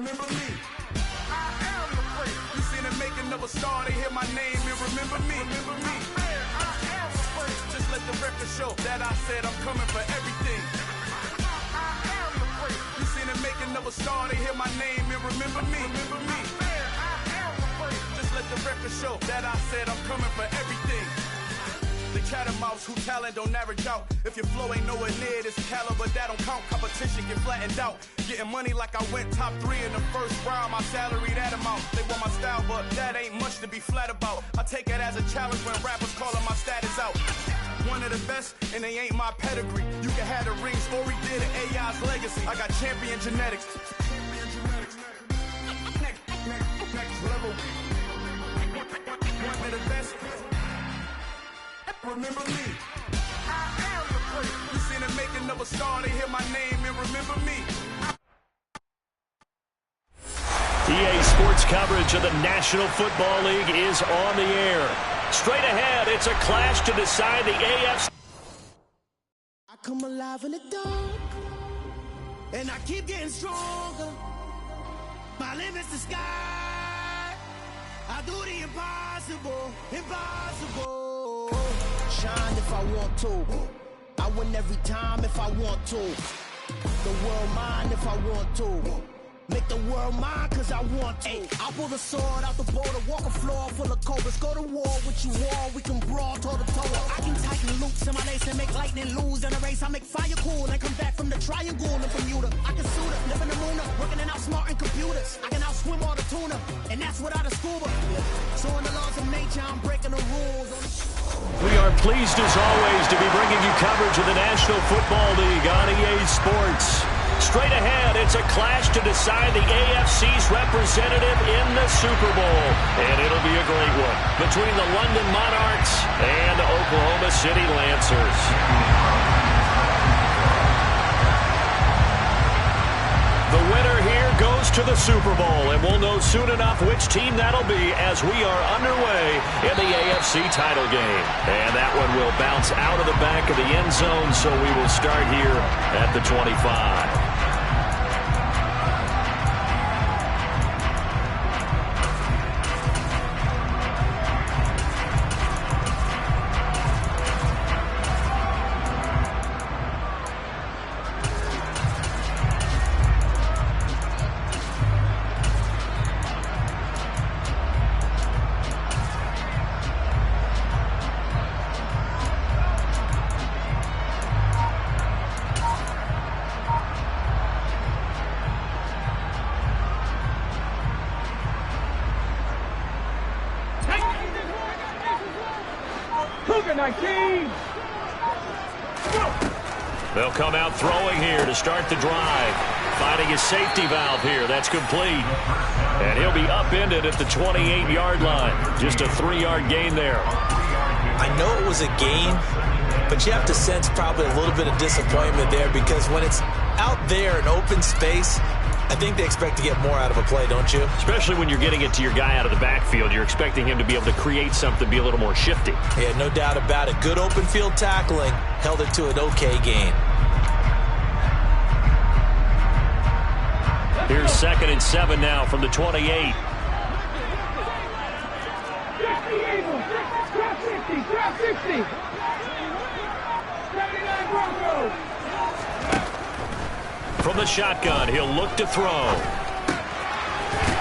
remember me. I am the great. You seen the making of a star, they hear my name and remember me. Remember me. I am the great. Just let the record show that I said I'm coming for everything. I am the great. You seen the making of a star, they hear my name and remember me. Remember me. I am the great. Just let the record show that I said I'm coming for everything. The catamounts who talent don't average out. If your flow ain't nowhere near this caliber, that don't count. Competition get flattened out. Getting money like I went top 3 in the first round. My salary that amount. They want my style, but that ain't much to be flat about. I take it as a challenge when rappers calling my status out. One of the best, and they ain't my pedigree. You can have the rings, or we did it, AI's legacy. I got champion genetics. Next level. One of the best. Remember me. I am the great. You seen the making of a star, they hear my name and remember me. EA Sports coverage of the National Football League is on the air. Straight ahead, it's a clash to decide the AFC. I come alive in the dark, and I keep getting stronger. My limit's the sky. I do the impossible, impossible. Shine if I want to. I win every time if I want to. The world mine if I want to. Make the world mine cause I want to. Ay, I'll pull the sword out the border, walk a floor full of cobras. Go to war with you all, we can brawl toe to toe. I can tighten loops in my lace and make lightning lose in a race. I make fire cool and come back from the triangle in Bermuda. I can suit up, live in the moon up, working and outsmarting computers. I can outswim all the tuna, and that's without a scuba. So in the laws of nature, I'm breaking the rules. We are pleased as always to be bringing you coverage of the National Football League on EA Sports. Straight ahead, it's a clash to decide the AFC's representative in the Super Bowl. And it'll be a great one between the London Monarchs and the Oklahoma City Lancers. The winner here goes to the Super Bowl, and we'll know soon enough which team that'll be as we are underway in the AFC title game. And that one will bounce out of the back of the end zone, so we will start here at the 25. They'll come out throwing here to start the drive. Finding his safety valve here. That's complete. And he'll be upended at the 28-yard line. Just a 3-yard gain there. I know it was a gain, but you have to sense probably a little bit of disappointment there because when it's out there in open space, I think they expect to get more out of a play, don't you? Especially when you're getting it to your guy out of the backfield. You're expecting him to be able to create something, be a little more shifty. Yeah, no doubt about it. Good open field tackling. Held it to an okay gain. Here's 2nd and 7 now from the 28. From the shotgun, he'll look to throw.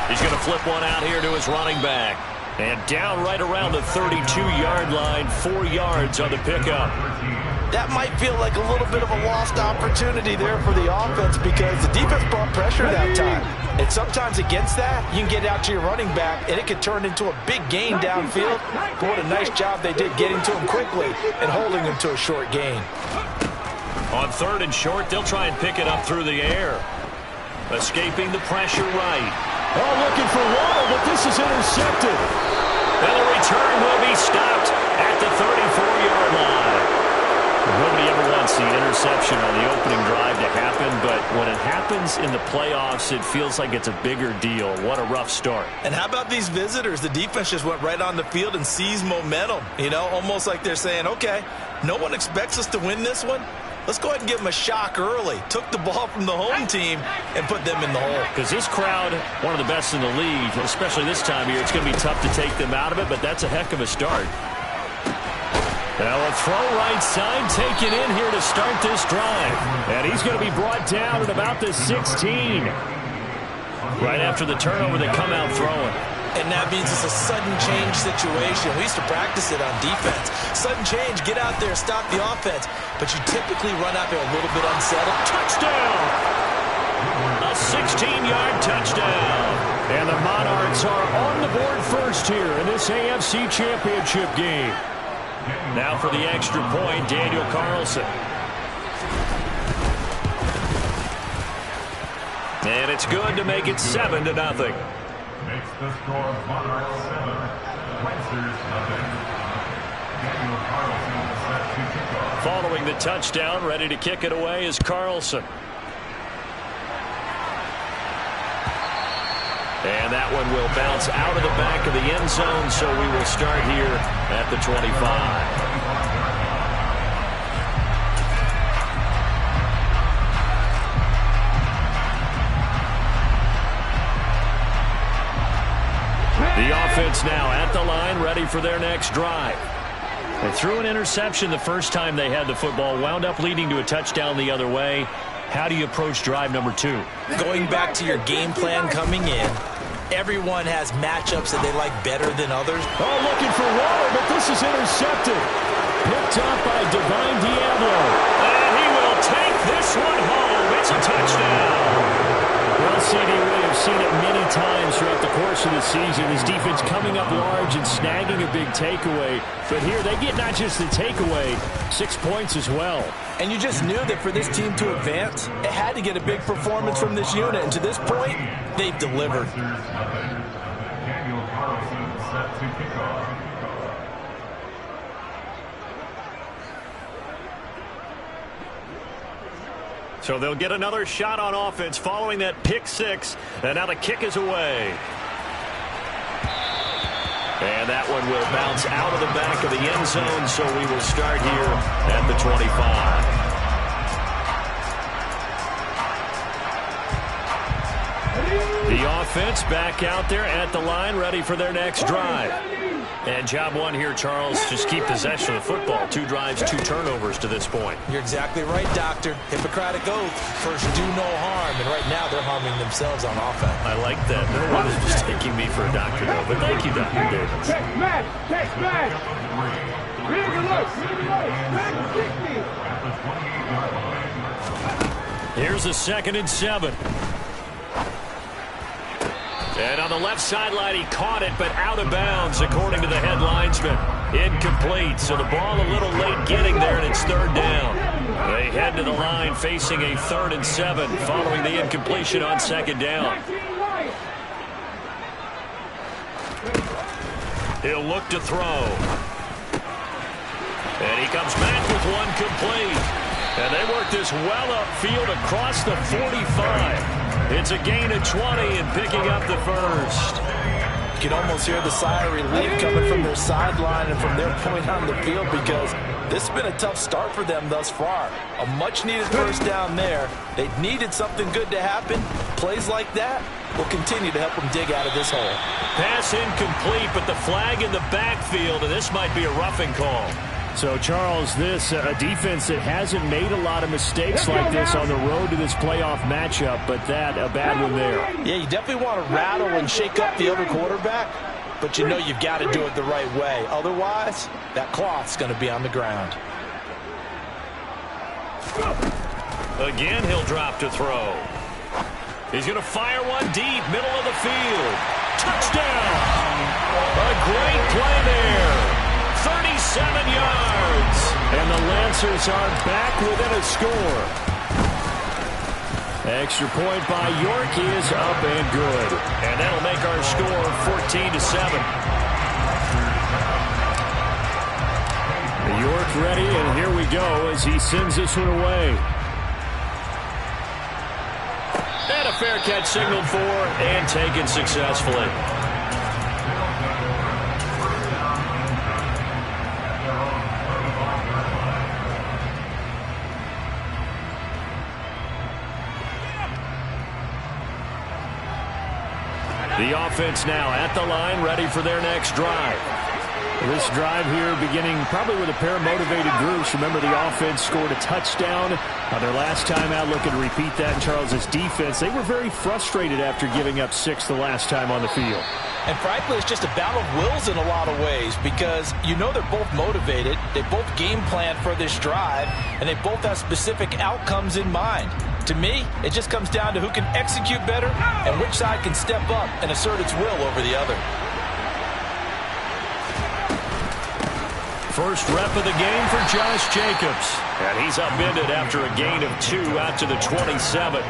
He's going to flip one out here to his running back. And down right around the 32-yard line, 4 yards on the pickup. That might feel like a little bit of a lost opportunity there for the offense because the defense brought pressure that time. And sometimes against that, you can get out to your running back, and it could turn into a big gain downfield. But what a nice job they did getting to him quickly and holding him to a short gain. On 3rd and short, they'll try and pick it up through the air. Escaping the pressure right. Oh, looking for Waddle, but this is intercepted. And the return will be stopped at the 34-yard line. Nobody ever wants the interception on the opening drive to happen, but when it happens in the playoffs, it feels like it's a bigger deal. What a rough start. And how about these visitors? The defense just went right on the field and seized momentum. You know, almost like they're saying, okay, no one expects us to win this one. let's go ahead and give them a shock early. Took the ball from the home team and put them in the hole. Because this crowd, one of the best in the league, especially this time of year, it's going to be tough to take them out of it, but that's a heck of a start. Now a throw right side taken in here to start this drive. And he's going to be brought down at about the 16. Right after the turnover, they come out throwing. And that means it's a sudden change situation. We used to practice it on defense. Sudden change, get out there, stop the offense. But you typically run out there a little bit unsettled. Touchdown! A 16-yard touchdown. And the Monarchs are on the board first here in this AFC Championship game. Now for the extra point, Daniel Carlson. And it's good to make it 7-0. Makes the score Monarchs 7, Lancers nothing. Daniel Carlson set to kick off. Following the touchdown, ready to kick it away is Carlson. And that one will bounce out of the back of the end zone, so we will start here at the 25. The offense now at the line, ready for their next drive. They threw an interception the first time they had the football, wound up leading to a touchdown the other way. How do you approach drive number 2? Going back to your game plan coming in, everyone has matchups that they like better than others. Oh, looking for water, but this is intercepted. Picked up by Divine Diablo. And he will take this one home. It's a touchdown. Well, CD, we have seen it many times throughout the course of the season. This defense coming up large and snagging a big takeaway. But here they get not just the takeaway, 6 points as well. And you just knew that for this team to advance, it had to get a big performance from this unit. And to this point, they've delivered. Daniel Carlson set to kick off. So they'll get another shot on offense following that pick 6. And now the kick is away. And that one will bounce out of the back of the end zone, so we will start here at the 25. The offense back out there at the line, ready for their next drive. And job one here, Charles, just keep possession of the football. 2 drives, 2 turnovers to this point. You're exactly right, Doctor. Hippocratic oath, first do no harm. And right now they're harming themselves on offense. I like that. No one is just taking me for a doctor, though. But thank you, Dr. Davis. Text match! Text match! Big alert! Here's a 2nd and 7. And on the left sideline, he caught it, but out of bounds, according to the head linesman. Incomplete, so the ball a little late getting there, and it's 3rd down. They head to the line facing a 3rd and 7, following the incompletion on 2nd down. He'll look to throw. And he comes back with one complete. And they work this well upfield across the 45. It's a gain of 20 and picking up the first. You can almost hear the sigh of relief coming from their sideline and from their point on the field, because this has been a tough start for them thus far. A much-needed first down there. They needed something good to happen. Plays like that will continue to help them dig out of this hole. Pass incomplete, but the flag in the backfield, and this might be a roughing call. So, Charles, this a defense that hasn't made a lot of mistakes like this on the road to this playoff matchup, but that a bad one there. Yeah, you definitely want to rattle and shake up the other quarterback, but you know you've got to do it the right way. Otherwise, that cloth's going to be on the ground. Again, he'll drop to throw. He's going to fire one deep, middle of the field. Touchdown! A great play there. 37 yards. And the Lancers are back within a score. Extra point by York is up and good. And that'll make our score 14-7. York ready, and here we go as he sends this one away. And a fair catch signaled for and taken successfully. The offense now at the line, ready for their next drive. This drive here beginning probably with a pair of motivated groups. Remember, the offense scored a touchdown on their last time out. Looking to repeat that in Charles' defense. They were very frustrated after giving up 6 the last time on the field. And frankly, it's just a battle of wills in a lot of ways because you know they're both motivated. They both game plan for this drive, and they both have specific outcomes in mind. To me, it just comes down to who can execute better and which side can step up and assert its will over the other. First rep of the game for Josh Jacobs. And he's upended after a gain of 2 out to the 27.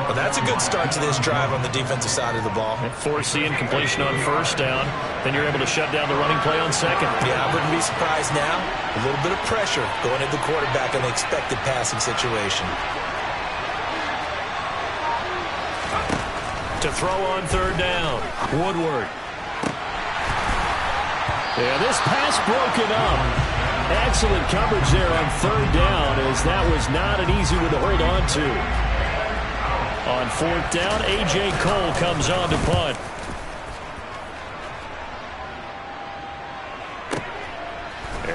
Well, that's a good start to this drive on the defensive side of the ball. Forcing completion on first down. Then you're able to shut down the running play on second. Yeah, I wouldn't be surprised now. A little bit of pressure going into the quarterback in the expected passing situation. To throw on third down. Woodward. Yeah, this pass broken up. Excellent coverage there on third down, as that was not an easy one to hold on to. On fourth down, A.J. Cole comes on to punt.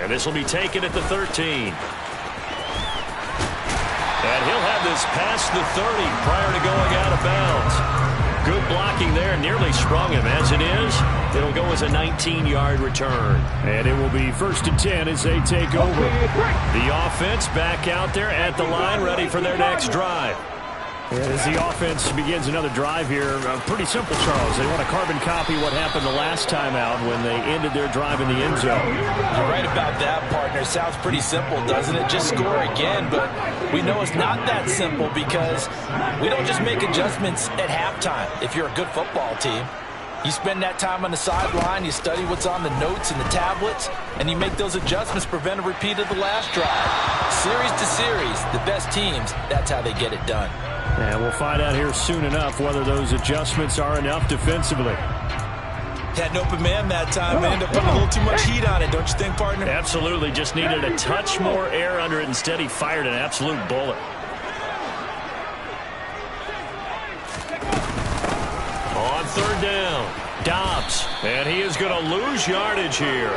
And this will be taken at the 13. And he'll have this past the 30 prior to going out of bounds. Good blocking there, nearly sprung him. As it is, it'll go as a 19-yard return. And it will be 1st and 10 as they take over. The offense back out there at the line, ready for their next drive. As the offense begins another drive here, pretty simple, Charles. They want to carbon copy what happened the last time out when they ended their drive in the end zone. You're right about that, partner. Sounds pretty simple, doesn't it? Just score again, but we know it's not that simple because we don't just make adjustments at halftime if you're a good football team. You spend that time on the sideline, you study what's on the notes and the tablets, and you make those adjustments, prevent a repeat of the last drive. Series to series, the best teams, that's how they get it done. And we'll find out here soon enough whether those adjustments are enough defensively. Had an open man that time and ended up putting a little too much heat on it, don't you think, partner? Absolutely. Just needed a touch more air under it. Instead, he fired an absolute bullet. On third down, Dobbs. And he is going to lose yardage here.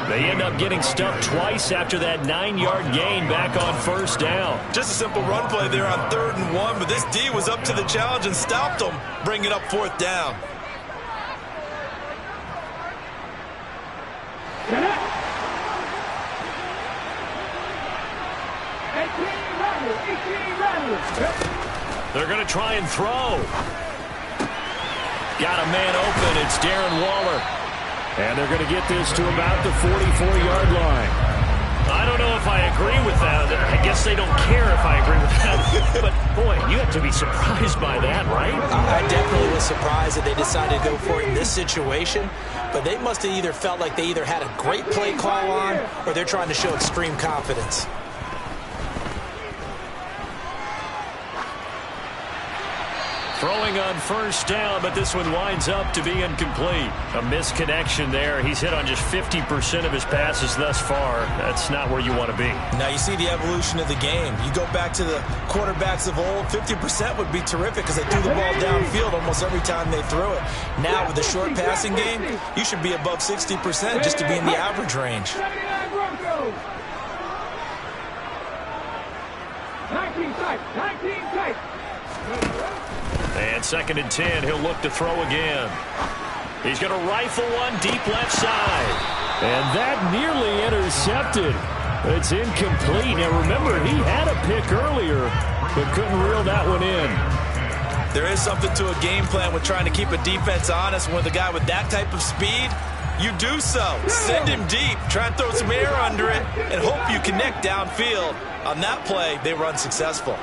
They end up getting stuffed twice after that 9-yard gain back on first down. Just a simple run play there on 3rd and 1, but this D was up to the challenge and stopped them, bringing up 4th down. They're going to try and throw. Got a man open. It's Darren Waller. And they're going to get this to about the 44-yard line. I don't know if I agree with that. I guess they don't care if I agree with that. But, boy, you have to be surprised by that, right? I definitely was surprised that they decided to go for it in this situation. But they must have either felt like they either had a great play call on or they're trying to show extreme confidence. Throwing on first down, but this one winds up to be incomplete. A misconnection there. He's hit on just 50% of his passes thus far. That's not where you want to be. Now you see the evolution of the game. You go back to the quarterbacks of old, 50% would be terrific because they threw the ball downfield almost every time they threw it. Now with the short passing game, you should be above 60% just to be in the average range. 19 tight. And 2nd and 10, he'll look to throw again. He's going to rifle one deep left side. And that nearly intercepted. It's incomplete. Now remember, he had a pick earlier, but couldn't reel that one in. There is something to a game plan with trying to keep a defense honest. With a guy with that type of speed, you do so. Send him deep, try and throw some air under it, and hope you connect downfield. On that play, they were unsuccessful.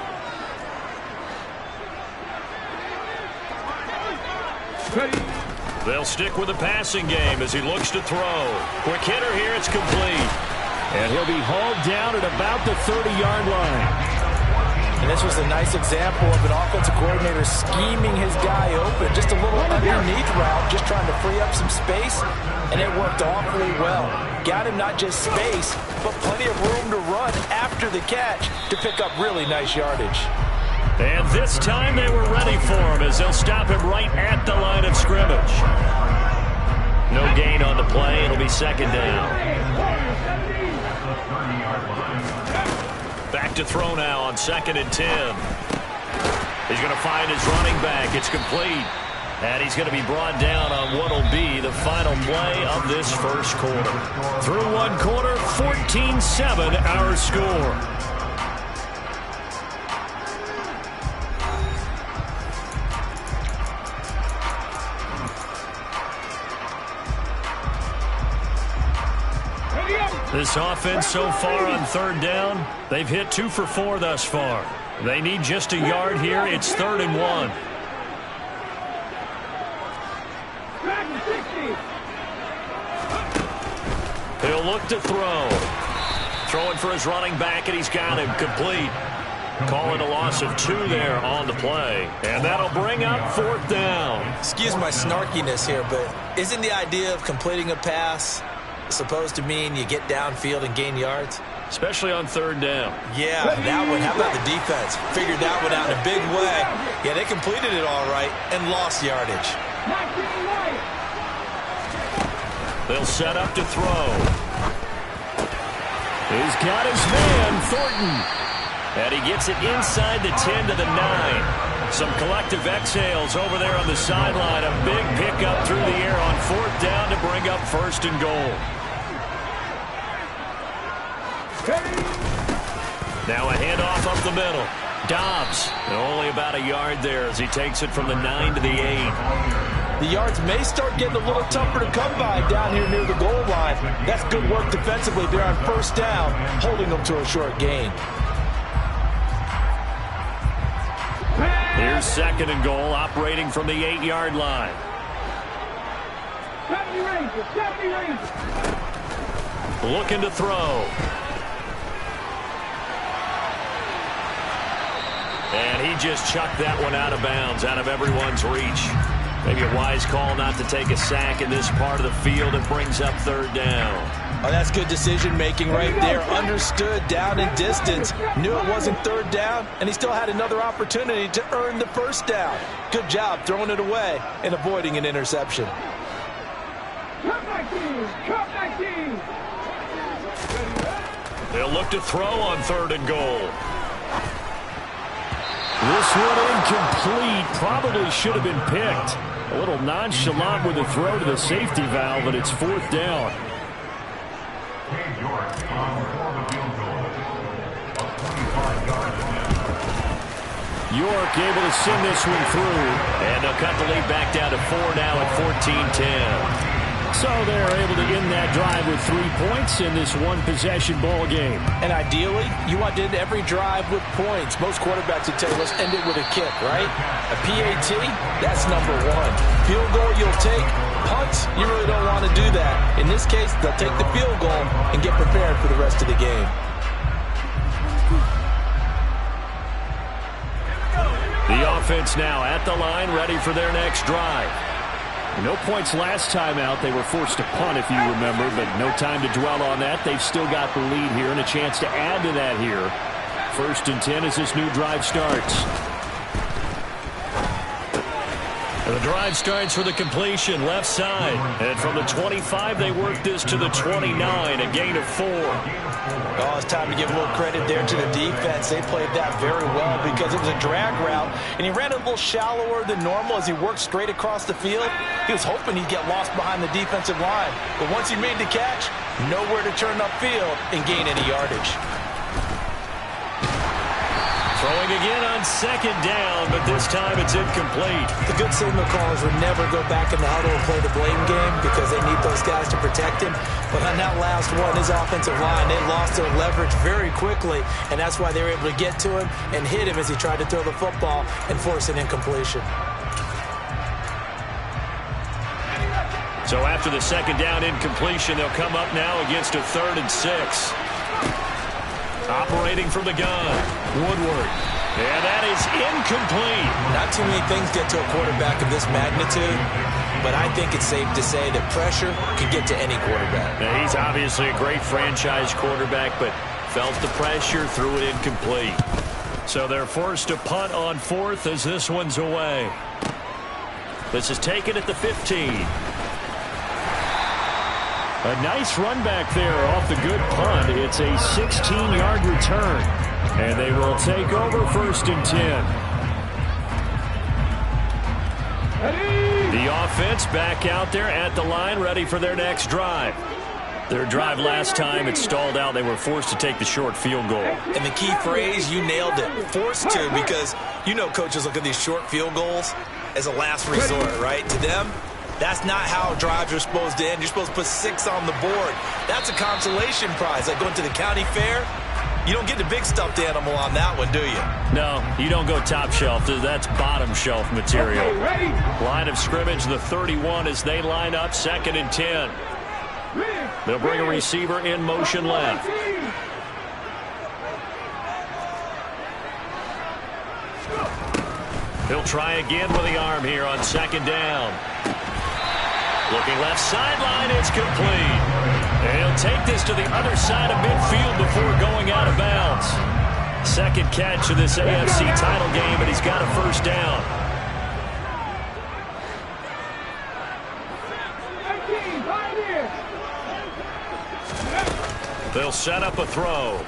They'll stick with the passing game as he looks to throw. Quick hitter here, it's complete. And he'll be hauled down at about the 30-yard line. And this was a nice example of an offensive coordinator scheming his guy open. Just a little underneath route, just trying to free up some space, and it worked awfully well. Got him not just space, but plenty of room to run after the catch to pick up really nice yardage. And this time they were ready for him as they'll stop him right at the line of scrimmage. No gain on the play. It'll be second down. Back to throw now on 2nd and 10. He's going to find his running back. It's complete. And he's going to be brought down on what will be the final play of this first quarter. Through one quarter, 14-7 our score. This offense so far on 3rd down, they've hit 2 for 4 thus far. They need just a yard here. It's 3rd and 1. He'll look to throw. Throwing for his running back, and he's got him complete. Call it a loss of 2 there on the play. And that'll bring up 4th down. Excuse my snarkiness here, but isn't the idea of completing a pass supposed to mean you get downfield and gain yards? Especially on 3rd down. Yeah, that one. How about the defense? Figured that one out in a big way. Yeah, they completed it all right and lost yardage. They'll set up to throw. He's got his man, Thornton. And he gets it inside the 10 to the 9. Some collective exhales over there on the sideline. A big pickup through the air on 4th down to bring up 1st and goal. Now a handoff up the middle. Dobbs, and only about a yard there as he takes it from the 9 to the 8. The yards may start getting a little tougher to come by down here near the goal line. That's good work defensively there on 1st down, holding them to a short gain. Here's 2nd and goal, operating from the 8-yard line. Looking to throw. And he just chucked that one out of bounds, out of everyone's reach. Maybe a wise call not to take a sack in this part of the field. It brings up 3rd down. Oh, that's good decision-making right there. Understood down and distance. Knew it wasn't 3rd down, and he still had another opportunity to earn the 1st down. Good job throwing it away and avoiding an interception. They'll look to throw on 3rd and goal. This one incomplete. Probably should have been picked. A little nonchalant with a throw to the safety valve, and it's 4th down. York able to send this one through. And they'll cut the lead back down to 4 now at 14-10. So they're able to end that drive with 3 points in this one-possession ball game. And ideally, you want to end every drive with points. Most quarterbacks would tell you, let's end it with a kick, right? A PAT, that's number 1. Field goal you'll take. Punts, you really don't want to do that. In this case, they'll take the field goal and get prepared for the rest of the game. The offense now at the line, ready for their next drive. No points last time out. They were forced to punt, if you remember, but no time to dwell on that. They've still got the lead here and a chance to add to that here. 1st and 10 as this new drive starts. And the drive starts with a completion left side. And from the 25, they work this to the 29, a gain of 4. Oh, it's time to give a little credit there to the defense. They played that very well because it was a drag route, and he ran a little shallower than normal as he worked straight across the field. He was hoping he'd get lost behind the defensive line, but once he made the catch, nowhere to turn upfield and gain any yardage. Throwing again on 2nd down, but this time it's incomplete. The good signal callers would never go back in the huddle and play the blame game because they need those guys to protect him. But on that last one, his offensive line, they lost their leverage very quickly, and that's why they were able to get to him and hit him as he tried to throw the football and force an incompletion. So after the 2nd down incompletion, they'll come up now against a 3rd and 6. Operating from the gun, Woodward. And that is incomplete. Not too many things get to a quarterback of this magnitude, but I think it's safe to say that pressure can get to any quarterback. Now, he's obviously a great franchise quarterback, but felt the pressure, threw it incomplete. So they're forced to punt on 4th as this one's away. This is taken at the 15. A nice run back there off the good punt. It's a 16-yard return. And they will take over 1st and 10. The offense back out there at the line, ready for their next drive. Their drive last time, it stalled out. They were forced to take the short field goal. And the key phrase, you nailed it, forced to, because you know coaches look at these short field goals as a last resort, right? To them, that's not how drives are supposed to end. You're supposed to put 6 on the board. That's a consolation prize. Like going to the county fair, you don't get the big stuffed animal on that one, do you? No, you don't go top shelf. That's bottom shelf material. Line of scrimmage, the 31 as they line up, 2nd and 10. They'll bring a receiver in motion left. He'll try again with the arm here on 2nd down. Looking left sideline, it's complete. And he'll take this to the other side of midfield before going out of bounds. 2nd catch of this AFC title game, and he's got a 1st down. They'll set up a throw.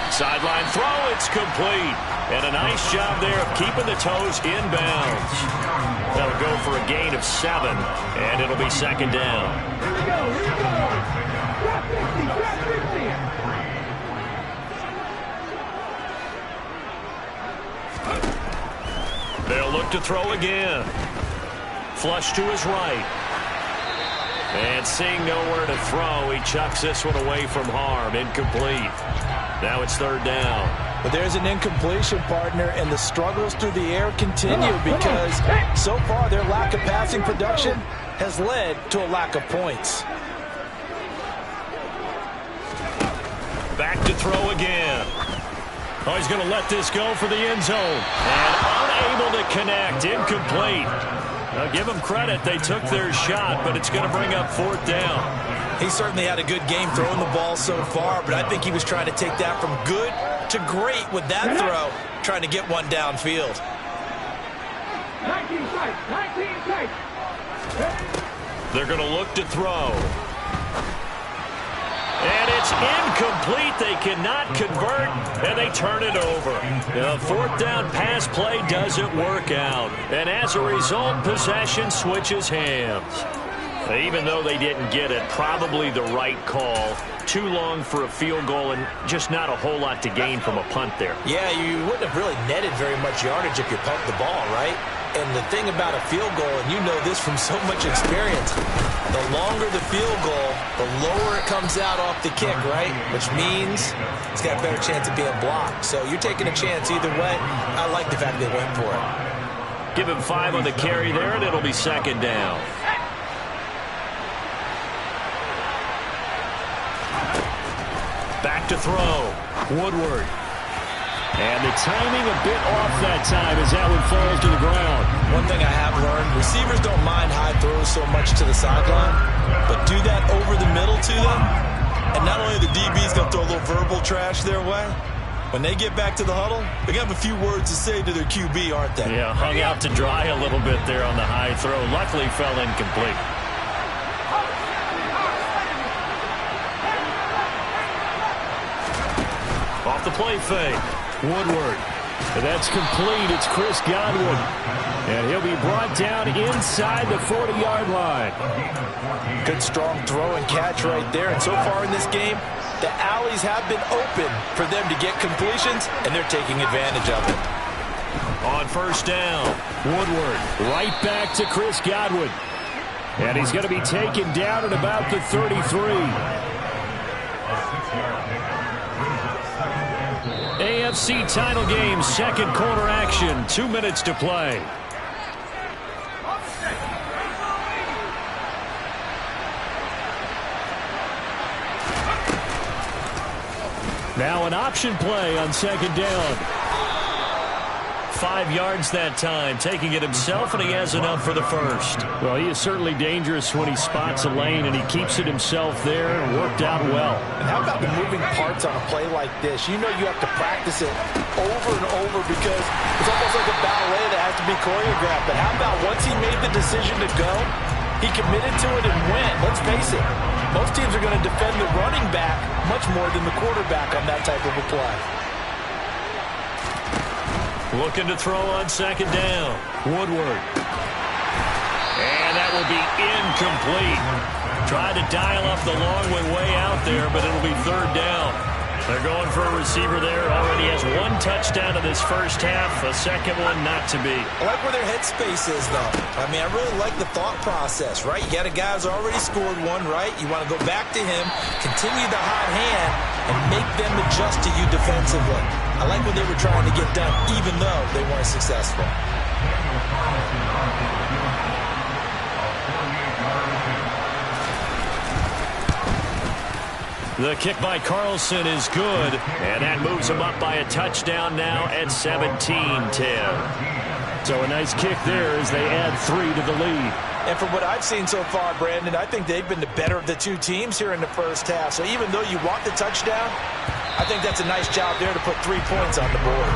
Sideline throw, it's complete. And a nice job there of keeping the toes inbounds. That'll go for a gain of 7, and it'll be 2nd down. They'll look to throw again. Flush to his right. And seeing nowhere to throw, he chucks this one away from harm. Incomplete. Now it's 3rd down. But there's an incompletion, partner, and the struggles through the air continue because so far their lack of passing production has led to a lack of points. Back to throw again. Oh, he's going to let this go for the end zone. And unable to connect. Incomplete. Now, give them credit. They took their shot, but it's going to bring up 4th down. He certainly had a good game throwing the ball so far, but I think he was trying to take that from good to great with that throw, trying to get one downfield. 19 sight. They're going to look to throw. And it's incomplete. They cannot convert, and they turn it over. The 4th down pass play doesn't work out. And as a result, possession switches hands. Even though they didn't get it, probably the right call. Too long for a field goal and just not a whole lot to gain from a punt there. Yeah, you wouldn't have really netted very much yardage if you pumped the ball, right? And the thing about a field goal, and you know this from so much experience, the longer the field goal, the lower it comes out off the kick, right? Which means it's got a better chance of being blocked. So you're taking a chance either way. I like the fact they went for it. Give him 5 on the carry there, and it'll be 2nd down. Back to throw. Woodward. And the timing a bit off that time as that one falls to the ground. One thing I have learned, receivers don't mind high throws so much to the sideline, but do that over the middle to them, and not only are the DBs going to throw a little verbal trash their way, when they get back to the huddle, they're going to have a few words to say to their QB, aren't they? Yeah, hung out to dry a little bit there on the high throw. Luckily fell incomplete. Off the play fake. Woodward. And that's complete. It's Chris Godwin. And he'll be brought down inside the 40-yard line. Good strong throw and catch right there. And so far in this game, the alleys have been open for them to get completions, and they're taking advantage of it. On 1st down, Woodward right back to Chris Godwin. And he's going to be taken down at about the 33. AFC title game, 2nd quarter action, 2 minutes to play. Now an option play on 2nd down. 5 yards that time, taking it himself, and he has enough for the first. Well, he is certainly dangerous when he spots a lane, and he keeps it himself there and worked out well. And how about the moving parts on a play like this? You know you have to practice it over and over because it's almost like a ballet that has to be choreographed. But how about once he made the decision to go, he committed to it and went. Let's face it, most teams are going to defend the running back much more than the quarterback on that type of a play. Looking to throw on second down. Woodward. And that will be incomplete. Tried to dial up the long way out there, but it'll be third down. They're going for a receiver there. Already has 1 touchdown in this first half. A second one not to be. I like where their headspace is, though. I mean, I really like the thought process, right? You got a guy who's already scored one, right? You want to go back to him, continue the hot hand, and make them adjust to you defensively. I like what they were trying to get done, even though they weren't successful. The kick by Carlson is good, and that moves him up by a touchdown now at 17-10. So a nice kick there as they add 3 to the lead. And from what I've seen so far, Brandon, I think they've been the better of the two teams here in the first half. So even though you want the touchdown, I think that's a nice job there to put 3 points on the board.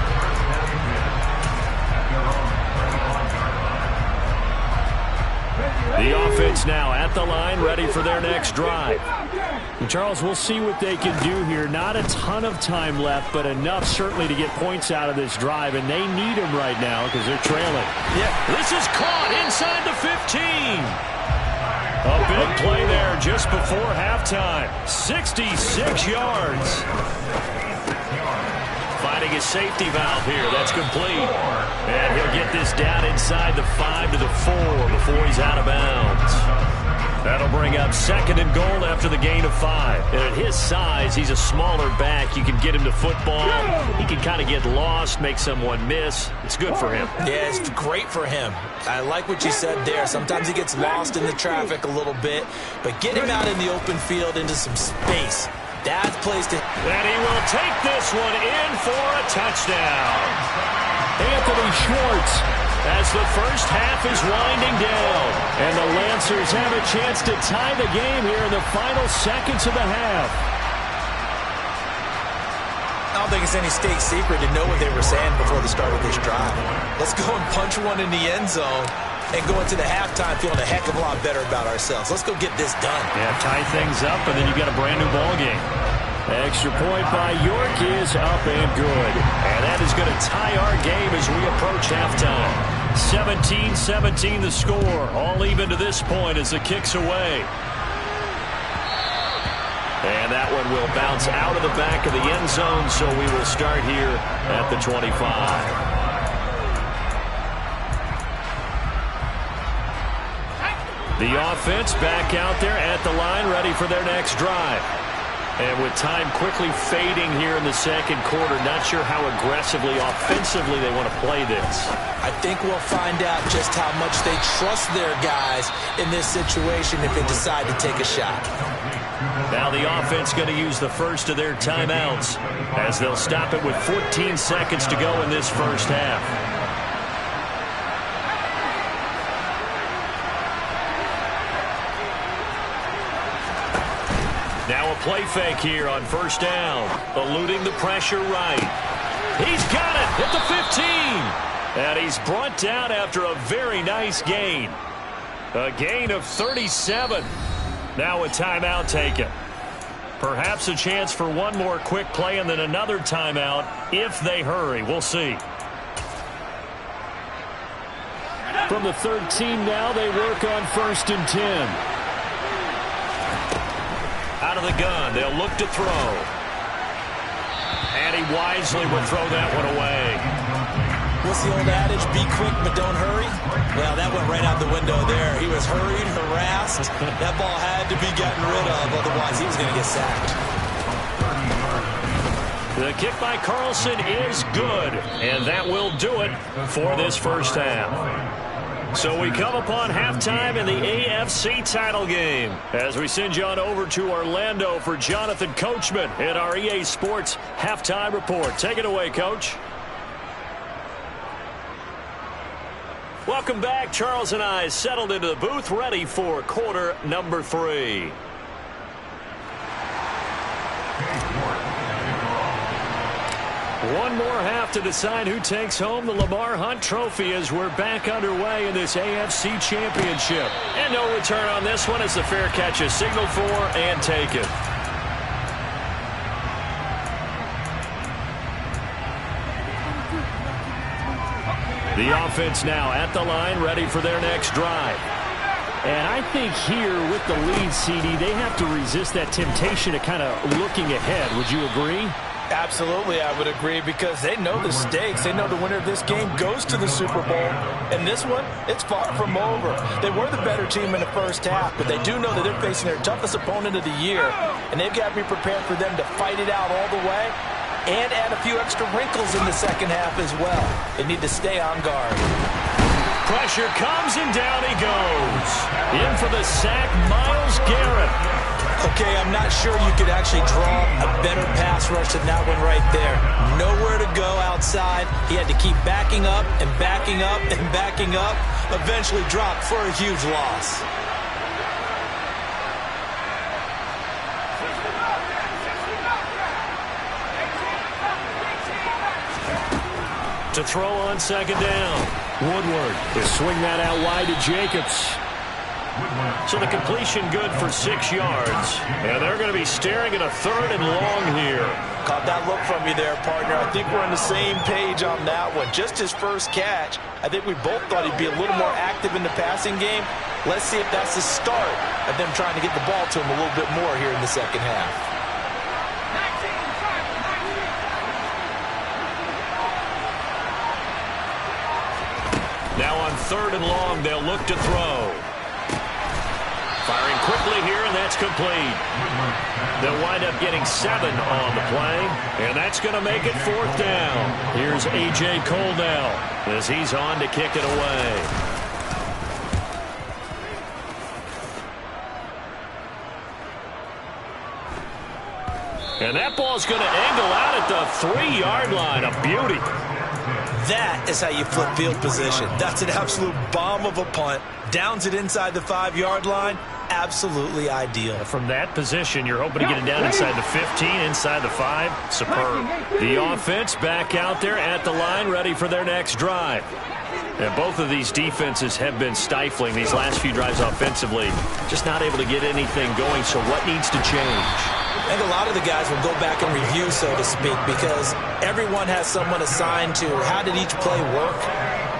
The offense now at the line, ready for their next drive. And Charles, we'll see what they can do here. Not a ton of time left, but enough certainly to get points out of this drive, and they need them right now because they're trailing. Yeah, this is caught inside the 15. A big play there just before halftime. 66 yards. Finding his safety valve here. That's complete. And he'll get this down inside the 5 to the 4 before he's out of bounds. That'll bring up second and goal after the gain of 5. And at his size, he's a smaller back. You can get him to football. He can kind of get lost, make someone miss. It's good for him. Yeah, it's great for him. I like what you said there. Sometimes he gets lost in the traffic a little bit, but get him out in the open field into some space. That's placed it. And he will take this one in for a touchdown. Anthony Schwartz. As the first half is winding down. And the Lancers have a chance to tie the game here in the final seconds of the half. I don't think it's any state secret to know what they were saying before the start of this drive. Let's go and punch one in the end zone and go into the halftime feeling a heck of a lot better about ourselves. Let's go get this done. Yeah, tie things up, and then you got a brand new ball game. Extra point by York is up and good. And that is going to tie our game as we approach halftime. 17-17 the score. All even to this point as the kick's away. And that one will bounce out of the back of the end zone, so we will start here at the 25. The offense back out there at the line, ready for their next drive. And with time quickly fading here in the second quarter, not sure how aggressively, offensively they want to play this. I think we'll find out just how much they trust their guys in this situation if they decide to take a shot. Now the offense going to use the first of their timeouts as they'll stop it with 14 seconds to go in this first half. Now a play fake here on first down. Eluding the pressure right. He's got it at the 15. And he's brought down after a very nice gain. A gain of 37. Now a timeout taken. Perhaps a chance for one more quick play and then another timeout if they hurry. We'll see. From the 13 now, they work on first and 10. Out of the gun, they'll look to throw. And he wisely will throw that one away. What's the old adage? Be quick, but don't hurry? Well, that went right out the window there. He was hurried, harassed. That ball had to be gotten rid of, otherwise he was going to get sacked. The kick by Carlson is good, and that will do it for this first half. So we come upon halftime in the AFC title game as we send you on over to Orlando for Jonathan Coachman in our EA Sports Halftime Report. Take it away, Coach. Welcome back. Charles and I settled into the booth, ready for quarter number 3. One more half to decide who takes home the Lamar Hunt Trophy as we're back underway in this AFC Championship. And no return on this one as the fair catch is signaled for and taken. The offense now at the line, ready for their next drive. And I think here with the lead, CD, they have to resist that temptation of kind of looking ahead. Would you agree? Absolutely, I would agree, because they know the stakes. They know the winner of this game goes to the Super Bowl. And this one, it's far from over. They were the better team in the first half, but they do know that they're facing their toughest opponent of the year. And they've got to be prepared for them to fight it out all the way and add a few extra wrinkles in the second half as well. They need to stay on guard. Pressure comes and down he goes. In for the sack, Myles Garrett. Okay, I'm not sure you could actually draw a better pass rush than that one right there. Nowhere to go outside. He had to keep backing up and backing up and backing up. Eventually dropped for a huge loss. To throw on second down. Woodward will swing that out wide to Jacobs. So the completion good for 6 yards. And they're going to be staring at a 3rd and long here. Caught that look from you there, partner. I think we're on the same page on that one. Just his first catch, I think we both thought he'd be a little more active in the passing game. Let's see if that's the start of them trying to get the ball to him a little bit more here in the second half. Now on 3rd and long, they'll look to throw. Firing quickly here, and that's complete. They'll wind up getting 7 on the play, and that's going to make it 4th down. Here's A.J. Coldell as he's on to kick it away. And that ball's going to angle out at the 3-yard line. A beauty. That is how you flip field position. That's an absolute bomb of a punt. Downs it inside the 5-yard line. Absolutely ideal. From that position, you're hoping to get it down inside the 15, inside the 5. Superb. The offense back out there at the line, ready for their next drive. And both of these defenses have been stifling these last few drives offensively. Just not able to get anything going, so what needs to change? I think a lot of the guys will go back and review, so to speak, because everyone has someone assigned to how did each play work.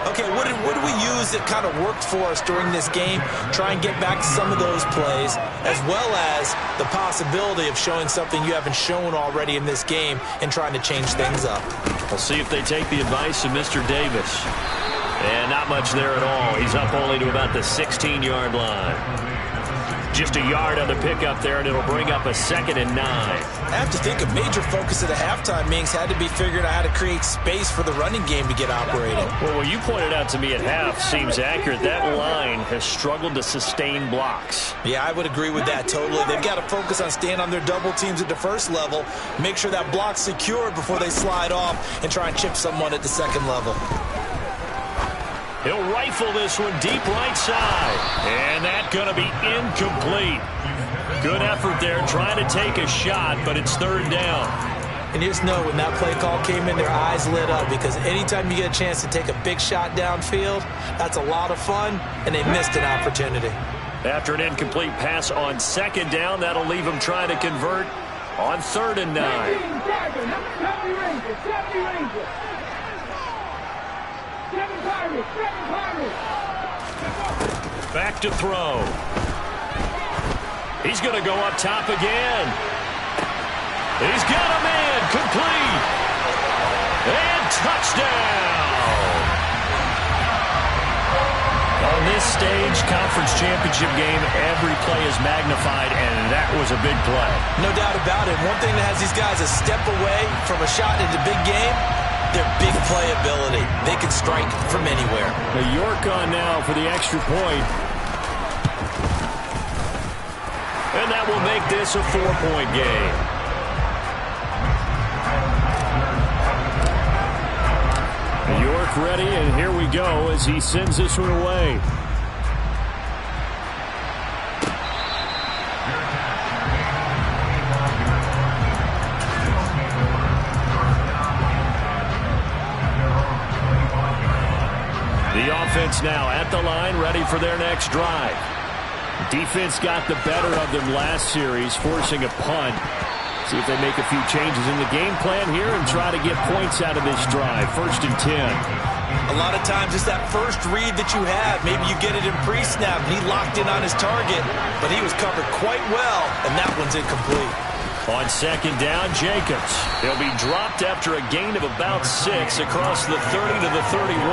Okay, what did we use that kind of worked for us during this game? Try and get back to some of those plays, as well as the possibility of showing something you haven't shown already in this game and trying to change things up. We'll see if they take the advice of Mr. Davis. And not much there at all. He's up only to about the 16-yard line. Just a yard on the pickup there, and it'll bring up a 2nd and 9. I have to think a major focus at the halftime meetings had to be figuring out how to create space for the running game to get operating. Well, what you pointed out to me at half seems accurate. That line has struggled to sustain blocks. Yeah, I would agree with that totally. They've got to focus on staying on their double teams at the first level, make sure that block's secured before they slide off and try and chip someone at the second level. He'll rifle this one deep right side. And that's going to be incomplete. Good effort there trying to take a shot, but it's 3rd down. And you just know when that play call came in, their eyes lit up, because anytime you get a chance to take a big shot downfield, that's a lot of fun, and they missed an opportunity. After an incomplete pass on 2nd down, that'll leave them trying to convert on 3rd and 9. Back to throw. He's going to go up top again. He's got a man, complete. And touchdown. On this stage, conference championship game, every play is magnified, and that was a big play. No doubt about it. One thing that has these guys a step away from a shot in the big game, their big playability. They can strike from anywhere. York on now for the extra point. And that will make this a 4-point game. York half ready, and here we go as he sends this one away. The offense now at the line, ready for their next drive. Defense got the better of them last series, forcing a punt. See if they make a few changes in the game plan here and try to get points out of this drive. 1st and 10. A lot of times it's that first read that you have. Maybe you get it in pre-snap and he locked in on his target, but he was covered quite well, and that one's incomplete. On 2nd down, Jacobs. He'll be dropped after a gain of about 6 across the 30 to the 31.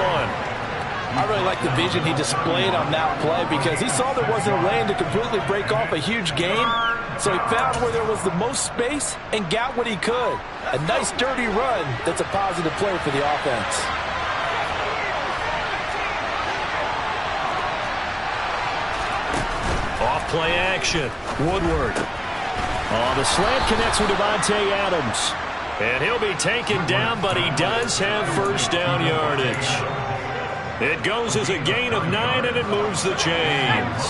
I really like the vision he displayed on that play because he saw there wasn't a lane to completely break off a huge gain. So he found where there was the most space and got what he could. A nice dirty run that's a positive play for the offense. Off play action. Woodward. Oh, the slant connects with Davante Adams. And he'll be taken down, but he does have 1st down yardage. It goes as a gain of 9, and it moves the chains.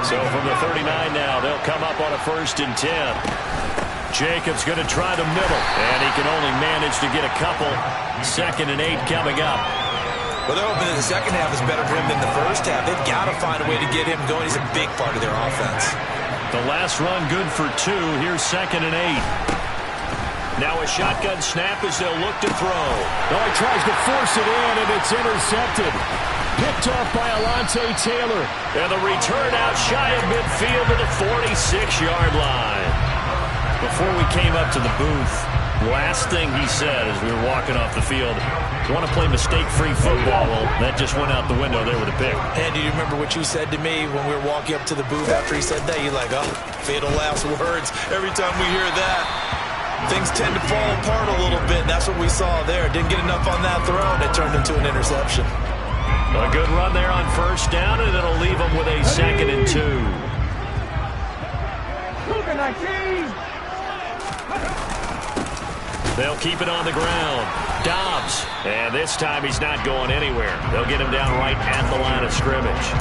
So from the 39 now, they'll come up on a 1st and 10. Jacobs going to try the middle, and he can only manage to get a couple. 2nd and 8 coming up. Well, they're hoping that the second half is better for him than the first half. They've got to find a way to get him going. He's a big part of their offense. The last run good for 2. Here's 2nd and 8. Now a shotgun snap as they'll look to throw. Oh, he tries to force it in, and it's intercepted. Picked off by Alontae Taylor. And the return out shy of midfield to the 46-yard line. Before we came up to the booth, last thing he said as we were walking off the field, want to play mistake-free football. Well, that just went out the window there with a pick. And do you remember what you said to me when we were walking up to the booth after he said that? You're like, oh, fatal last words. Every time we hear that, things tend to fall apart a little bit. That's what we saw there. Didn't get enough on that throw, and it turned into an interception. A good run there on 1st down, and it'll leave them with a 2nd and 2. They'll keep it on the ground. Dobbs. And this time he's not going anywhere. They'll get him down right at the line of scrimmage.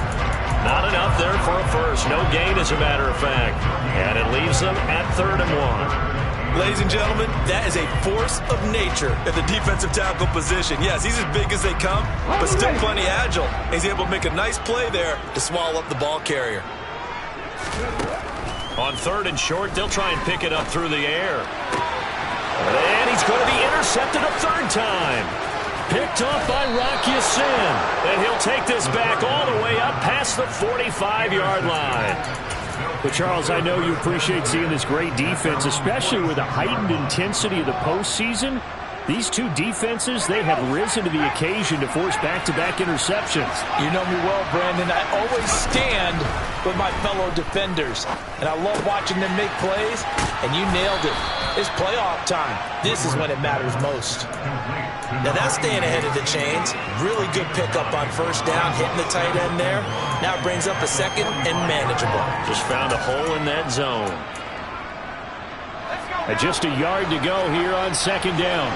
Not enough there for a first. No gain, as a matter of fact. And it leaves them at 3rd and 1. Ladies and gentlemen, that is a force of nature at the defensive tackle position. Yes, he's as big as they come, but still plenty agile. He's able to make a nice play there to swallow up the ball carrier. On 3rd and short, they'll try and pick it up through the air. And he's going to be intercepted a 3rd time. Picked off by Rock Ya-Sin. And he'll take this back all the way up past the 45-yard line. But, Charles, I know you appreciate seeing this great defense, especially with the heightened intensity of the postseason. These two defenses, they have risen to the occasion to force back-to-back interceptions. You know me well, Brandon. I always stand with my fellow defenders, and I love watching them make plays, and you nailed it. It's playoff time. This is when it matters most. Now that's staying ahead of the chains. Really good pickup on 1st down, hitting the tight end there. Now it brings up a 2nd and manageable. Just found a hole in that zone. And just a yard to go here on 2nd down.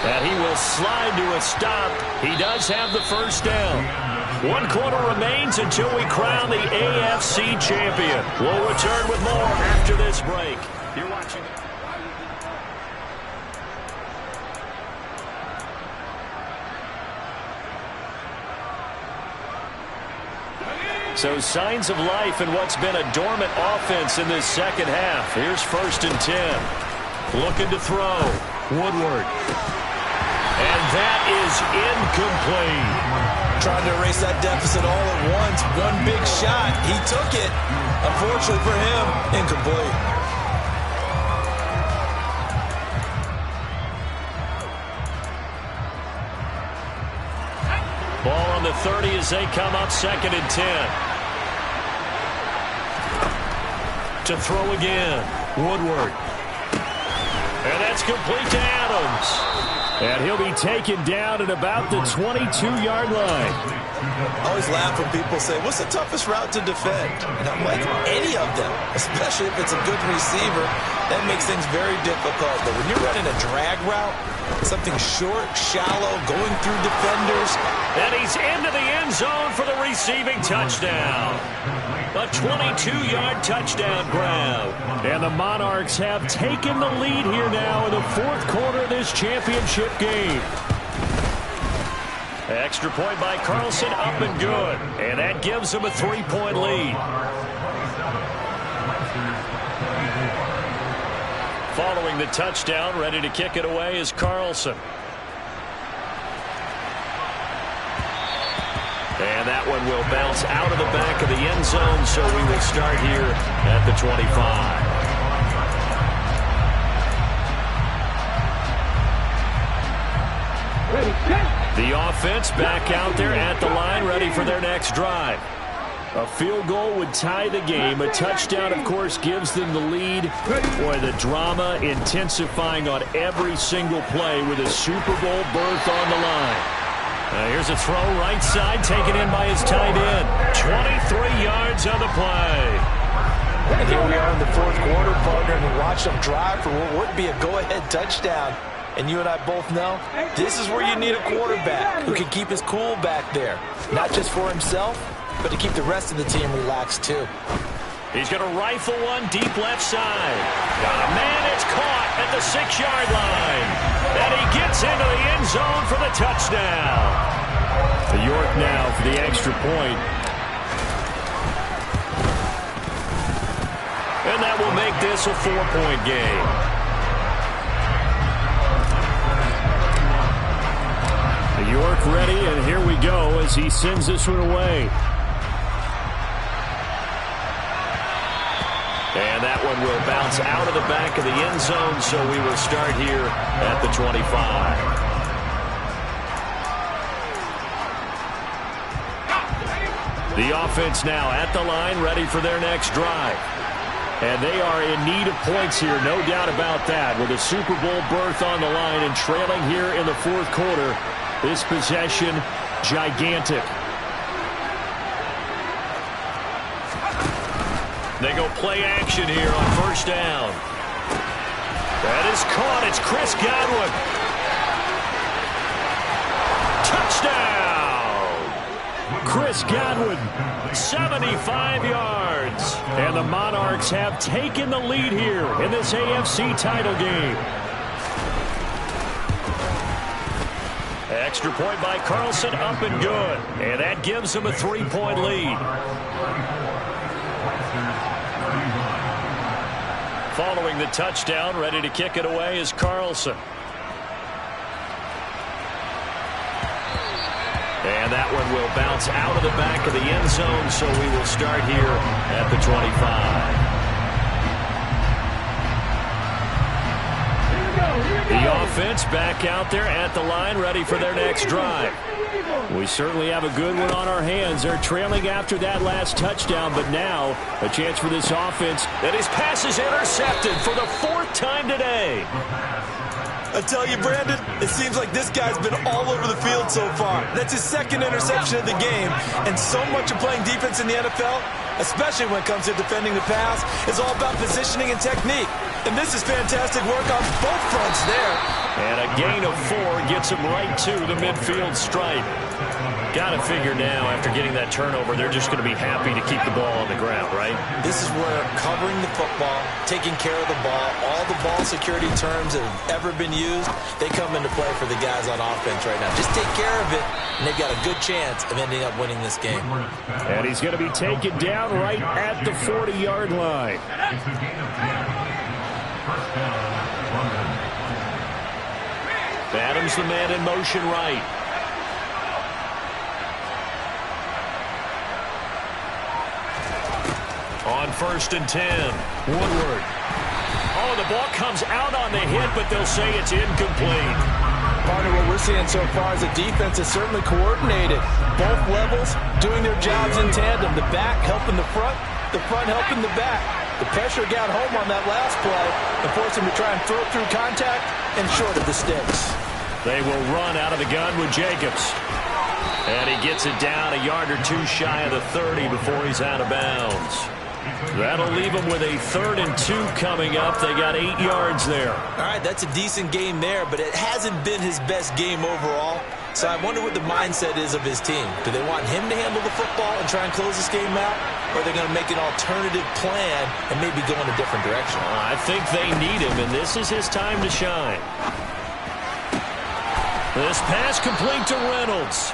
And he will slide to a stop. He does have the 1st down. 1 quarter remains until we crown the AFC champion. We'll return with more after this break. You're watching. So signs of life in what's been a dormant offense in this 2nd half. Here's 1st and 10. Looking to throw. Woodward. And that is incomplete. Trying to erase that deficit all at once. One big shot. He took it. Unfortunately for him, incomplete. Ball on the 30 as they come up 2nd and 10. To throw again. Woodward. And that's complete to Adams. And he'll be taken down at about the 22-yard line. I always laugh when people say, what's the toughest route to defend? And I'm like, any of them, especially if it's a good receiver. That makes things very difficult. But when you're running a drag route, something short, shallow, going through defenders. And he's into the end zone for the receiving touchdown. A 22-yard touchdown grab. And the Monarchs have taken the lead here now in the fourth quarter of this championship game. Extra point by Carlson, up and good. And that gives them a 3-point lead. Following the touchdown, ready to kick it away is Carlson. And that one will bounce out of the back of the end zone, so we will start here at the 25. The offense back out there at the line, ready for their next drive. A field goal would tie the game. A touchdown, of course, gives them the lead. Boy, the drama intensifying on every single play with a Super Bowl berth on the line. Here's a throw right side, taken in by his tight end. 23 yards on the play. And here we are in the fourth quarter, partner, and watch them drive for what would be a go-ahead touchdown. And you and I both know this is where you need a quarterback who can keep his cool back there. Not just for himself, but to keep the rest of the team relaxed, too. He's going to rifle one deep left side. Oh, man, it's caught at the 6-yard line. And he gets into the end zone for the touchdown. York now for the extra point. And that will make this a 4-point game. York ready, and here we go as he sends this one away. And that one will bounce out of the back of the end zone, so we will start here at the 25. The offense now at the line, ready for their next drive. And they are in need of points here, no doubt about that, with a Super Bowl berth on the line and trailing here in the fourth quarter. This possession, gigantic. They go play action here on first down. That is caught. It's Chris Godwin. Touchdown! Chris Godwin, 75 yards. And the Monarchs have taken the lead here in this AFC title game. Extra point by Carlson, up and good. And that gives them a 3-point lead. Following the touchdown, ready to kick it away is Carlson. And that one will bounce out of the back of the end zone, so we will start here at the 25. The offense back out there at the line, ready for their next drive. We certainly have a good one on our hands. They're trailing after that last touchdown, but now a chance for this offense. And his pass is intercepted for the 4th time today. I tell you, Brandon, it seems like this guy's been all over the field so far. That's his 2nd interception of the game. And so much of playing defense in the NFL, especially when it comes to defending the pass, is all about positioning and technique. And this is fantastic work on both fronts there. And a gain of 4 gets him right to the midfield stripe. Got to figure now, after getting that turnover, they're just going to be happy to keep the ball on the ground, right? This is where covering the football, taking care of the ball, all the ball security terms that have ever been used, they come into play for the guys on offense right now. Just take care of it, and they've got a good chance of ending up winning this game. And he's going to be taken down right at the 40-yard line. Adams the man in motion right. On 1st and 10, Woodward. Oh, the ball comes out on the hit, but they'll say it's incomplete. Partner, what we're seeing so far is the defense is certainly coordinated. Both levels doing their jobs in tandem. The back helping the front helping the back. The pressure got home on that last play and forced him to try and throw through contact and short of the sticks. They will run out of the gun with Jacobs. And he gets it down a yard or two shy of the 30 before he's out of bounds. That'll leave them with a 3rd and 2 coming up. They got 8 yards there. All right, that's a decent game there, but it hasn't been his best game overall. So I wonder what the mindset is of his team. Do they want him to handle the football and try and close this game out? Or are they going to make an alternative plan and maybe go in a different direction? I think they need him, and this is his time to shine. This pass complete to Reynolds.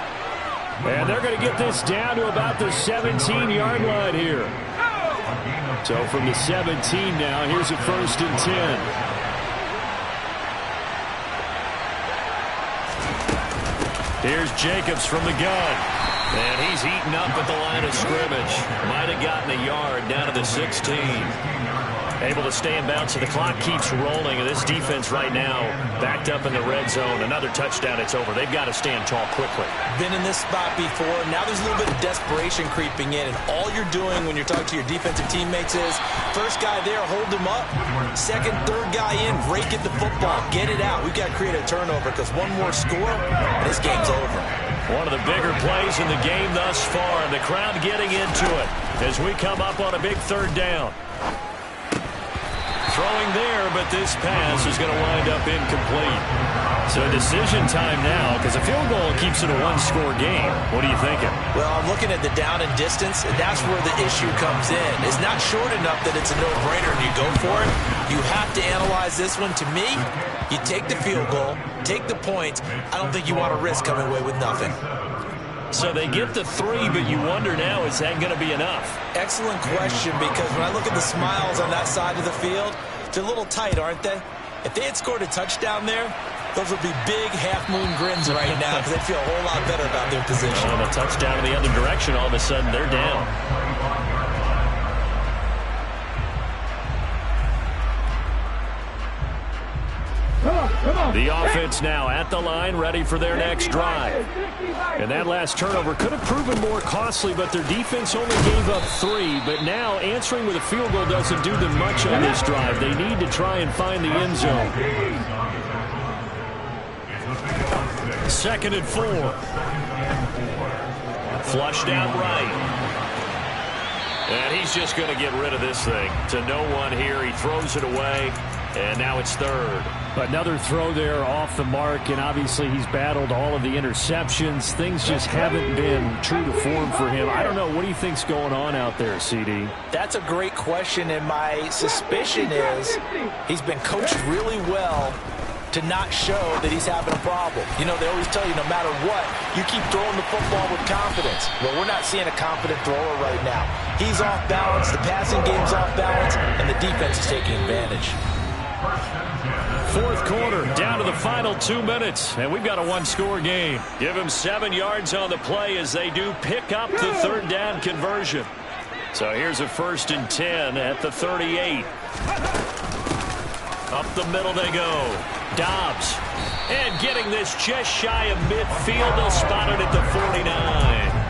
And they're going to get this down to about the 17-yard line here. So from the 17 now, here's a 1st and 10. Here's Jacobs from the gun. And he's eaten up at the line of scrimmage. Might have gotten a yard down to the 16. Able to stay in bounds, so the clock keeps rolling. And this defense right now backed up in the red zone. Another touchdown, it's over. They've got to stand tall quickly. Been in this spot before. Now there's a little bit of desperation creeping in. And all you're doing when you're talking to your defensive teammates is, first guy there, hold him up. Second, third guy in, rake at the football. Get it out. We've got to create a turnover because one more score, and this game's over. One of the bigger plays in the game thus far. The crowd getting into it as we come up on a big 3rd down. Throwing there, but this pass is going to wind up incomplete. So decision time now, because a field goal keeps it a 1-score game. What are you thinking? Well, I'm looking at the down and distance, and that's where the issue comes in. It's not short enough that it's a no-brainer and you go for it. You have to analyze this one. To me, you take the field goal, take the points. I don't think you want to risk coming away with nothing. So they get the 3, but you wonder now, is that going to be enough? Excellent question, because when I look at the smiles on that side of the field, they're a little tight, aren't they? If they had scored a touchdown there, those would be big half-moon grins right now because they feel a whole lot better about their position. On a touchdown in the other direction, all of a sudden they're down. The offense now at the line, ready for their next drive. And that last turnover could have proven more costly, but their defense only gave up 3. But now answering with a field goal doesn't do them much on this drive. They need to try and find the end zone. 2nd and 4. Flushed out right. And he's just going to get rid of this thing to no one here. He throws it away, and now it's 3rd. Another throw there off the mark, and obviously he's battled all of the interceptions. Things just haven't been true to form for him. I don't know. What do you think's going on out there, CD? That's a great question, and my suspicion is he's been coached really well to not show that he's having a problem. You know, they always tell you no matter what, you keep throwing the football with confidence. Well, we're not seeing a confident thrower right now. He's off balance, the passing game's off balance, and the defense is taking advantage. 4th quarter, down to the final 2 minutes, and we've got a 1-score game. Give him 7 yards on the play as they do pick up the 3rd down conversion. So here's a 1st and 10 at the 38. Up the middle they go. Dobbs. And getting this just shy of midfield. They'll spot it at the 49.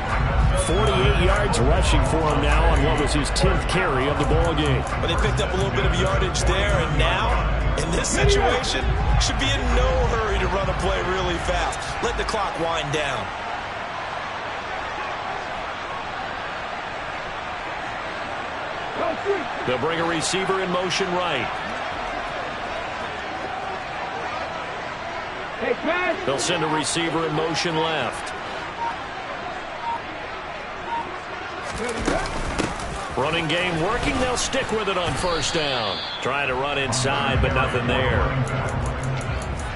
48 yards rushing for him now on what was his 10th carry of the ball game. But they picked up a little bit of yardage there, and now, in this situation, should be in no hurry to run a play really fast. Let the clock wind down. They'll bring a receiver in motion right. They'll send a receiver in motion left. Running game working. They'll stick with it on 1st down. Trying to run inside, but nothing there.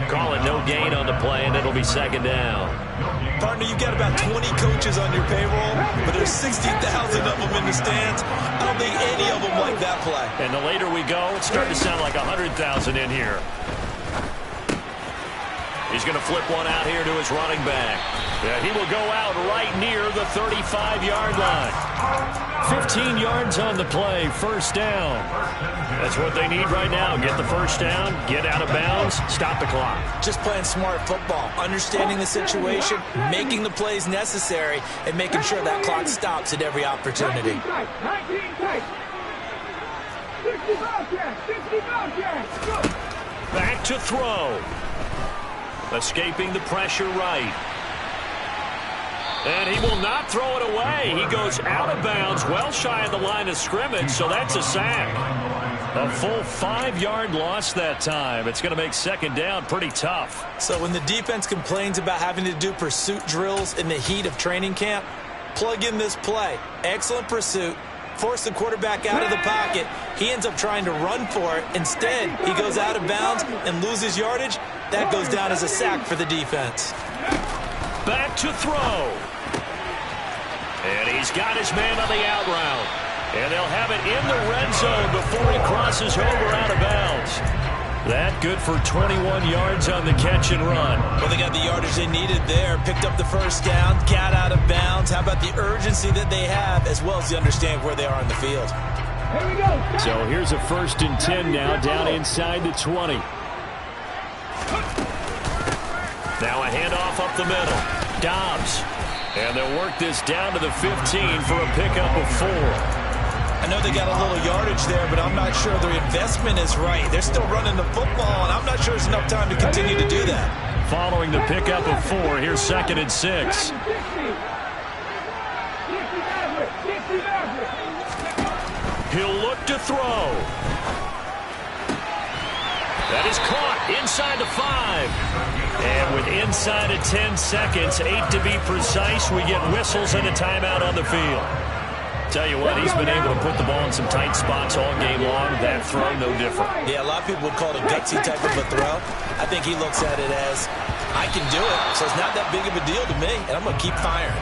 Call it no gain on the play, and it'll be 2nd down. Partner, you've got about 20 coaches on your payroll, but there's 60,000 of them in the stands. I don't think any of them like that play. And the later we go, it's starting to sound like 100,000 in here. He's going to flip one out here to his running back. Yeah, he will go out right near the 35-yard line. 15 yards on the play, 1st down. That's what they need right now. Get the 1st down, get out of bounds, stop the clock. Just playing smart football, understanding the situation, making the plays necessary, and making sure that clock stops at every opportunity. Back to throw. Escaping the pressure right. And he will not throw it away. He goes out of bounds, well shy of the line of scrimmage, so that's a sack. A full 5-yard loss that time. It's going to make second down pretty tough. So when the defense complains about having to do pursuit drills in the heat of training camp, plug in this play. Excellent pursuit. Force the quarterback out of the pocket. He ends up trying to run for it. Instead, he goes out of bounds and loses yardage. That goes down as a sack for the defense. Back to throw. And he's got his man on the out route. And they'll have it in the red zone before he crosses over out of bounds. That good for 21 yards on the catch and run. Well, they got the yardage they needed there. Picked up the first down, got out of bounds. How about the urgency that they have, as well as the understand where they are on the field. Here we go. So here's a 1st and 10 now, down inside the 20. Now a handoff up the middle. Dobbs. And they'll work this down to the 15 for a pickup of 4. I know they got a little yardage there, but I'm not sure their investment is right. They're still running the football, and I'm not sure there's enough time to continue to do that. Following the pickup of 4, here's 2nd and 6. He'll look to throw. That is caught inside the 5. And with inside of 10 seconds, 8 to be precise, we get whistles and a timeout on the field. Tell you what, he's been able to put the ball in some tight spots all game long. That throw, no different. Yeah, a lot of people would call it a gutsy type of a throw. I think he looks at it as, I can do it, so it's not that big of a deal to me, and I'm going to keep firing.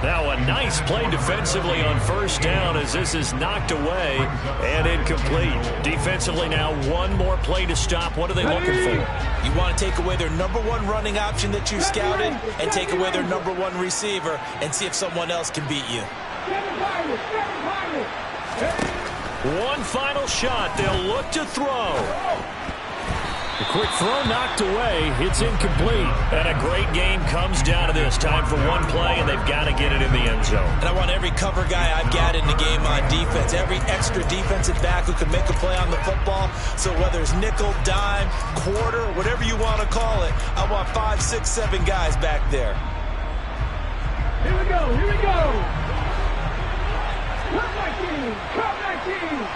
Now a nice play defensively on 1st down as this is knocked away and incomplete. Defensively now, one more play to stop. What are they looking for? You want to take away their #1 running option that you scouted and take away their #1 receiver and see if someone else can beat you. One final shot. They'll look to throw. The quick throw knocked away. It's incomplete. And a great game comes down to this. Time for one play, and they've got to get it in the end zone. And I want every cover guy I've got in the game on defense, every extra defensive back who can make a play on the football. So whether it's nickel, dime, quarter, whatever you want to call it, I want 5, 6, 7 guys back there. Here we go. Here we go. Cut 19. Cut 19.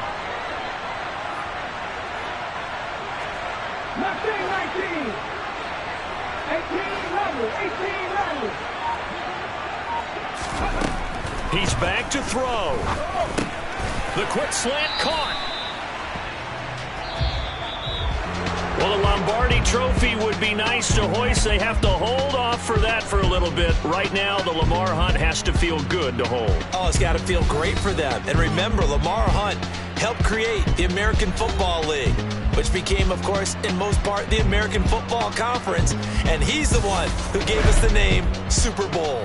19, 18 level. He's back to throw. The quick slant caught. Well, the Lombardi Trophy would be nice to hoist. They have to hold off for that for a little bit. Right now, the Lamar Hunt has to feel good to hold. Oh, it's got to feel great for them. And remember, Lamar Hunt helped create the American Football League, which became, of course, in most part, the American Football Conference. And he's the one who gave us the name Super Bowl.